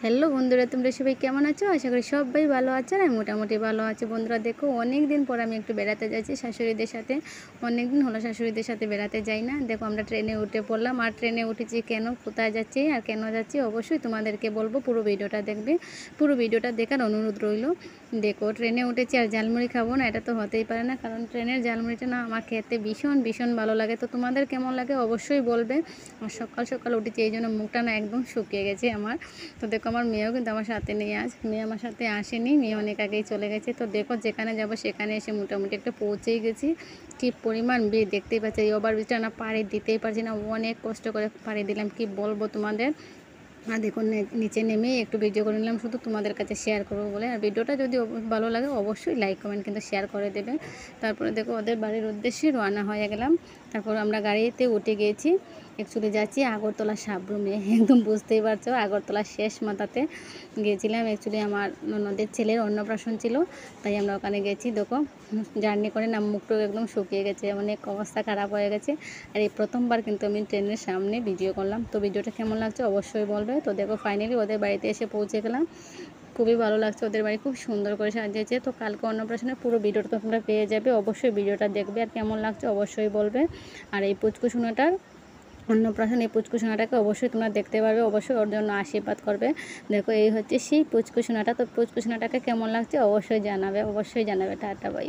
Hello বন্ধুরা, তোমরা সবাই কেমন আছো? আশা করি সবাই ভালো আছো। আর আমি মোটামুটি ভালো আছি। বন্ধুরা দেখো, অনেক দিন পর আমি একটু বেড়াতে যাচ্ছি শাশুড়িদের সাথে। অনেক দিন হলো শাশুড়িদের সাথে বেড়াতে যাই না। দেখো, আমরা ট্রেনে উঠে পড়লাম। আর ট্রেনে উঠেছি কেন, কোথায় যাচ্ছি আর কেন যাচ্ছি অবশ্যই তোমাদেরকে বলবো। পুরো ভিডিওটা দেখবে, পুরো ভিডিওটা দেখার অনুরোধ রইল। দেখো, ট্রেনে উঠেছি আর ঝালমুড়ি খাবো না, এটা তো হতেই পারে না। কারণ ট্রেনের ঝালমুড়িটা না আমার খেতে ভীষণ ভীষণ ভালো লাগে। তো তোমাদের কেমন লাগে অবশ্যই বলবে। আর সকাল সকাল উঠেছি, এই জন্য মুখটা না একদম শুকিয়ে গেছে আমার। তো দেখো, আমার মেয়েও কিন্তু আমার সাথে নেই। আজ মেয়ে আমার সাথে আসেনি, মেয়ে অনেক আগেই চলে গেছে। তো দেখো, যেখানে যাব সেখানে এসে মোটামুটি একটা পৌঁছেই গেছি। কি পরিমাণ ভিড় দেখতেই পাচ্ছি। এই ওভারব্রিজটা না পাড়ি দিতেই পারছি না, অনেক কষ্ট করে পাড়ি দিলাম, কি বলবো তোমাদের। আর দেখুন, নিচে নেমে একটু ভিডিও করে নিলাম শুধু তোমাদের কাছে শেয়ার করবো বলে। আর ভিডিওটা যদি ভালো লাগে অবশ্যই লাইক কমেন্ট কিন্তু শেয়ার করে দেবে। তারপরে দেখো, ওদের বাড়ির উদ্দেশ্যে রওনা হয়ে গেলাম। তারপর আমরা গাড়িতে উঠে গিয়েছি। অ্যাকচুয়ালি যাচ্ছি আগরতলা সাবরুমে। একদম বুঝতেই পারছো, আগরতলার শেষ মাথাতে গিয়েছিলাম। অ্যাকচুয়ালি আমার ননদের ছেলের অন্নপ্রাশন ছিল, তাই আমরা ওখানে গেছি। দেখো, জার্নি করে না মুখটা একদম শুকিয়ে গেছে, অনেক অবস্থা খারাপ হয়ে গেছে। আর এই প্রথমবার কিন্তু আমি ট্রেনের সামনে ভিডিও করলাম। তো ভিডিওটা কেমন লাগছে অবশ্যই বলবে। তো দেখো, ফাইনালি ওদের বাড়িতে এসে পৌঁছে গেলাম। খুবই ভালো লাগছে, ওদের বাড়ি খুব সুন্দর করে সাজিয়েছে। তো কালকে অন্নপ্রাশনের পুরো ভিডিওটা তোমরা পেয়ে যাবে, অবশ্যই ভিডিওটা দেখবে। আর কেমন লাগছে অবশ্যই বলবে। আর এই পুচকুসোনাটার অন্নপ্রাশন, এই পুচকুসোনাটাকে অবশ্যই তোমরা দেখতে পারবে, অবশ্যই ওর জন্য আশীর্বাদ করবে। দেখো, এই হচ্ছে সেই পুচকুসোনাটা। তো পুচকুসোনাটাকে কেমন লাগছে অবশ্যই জানাবে, অবশ্যই জানাবে। Tata, by.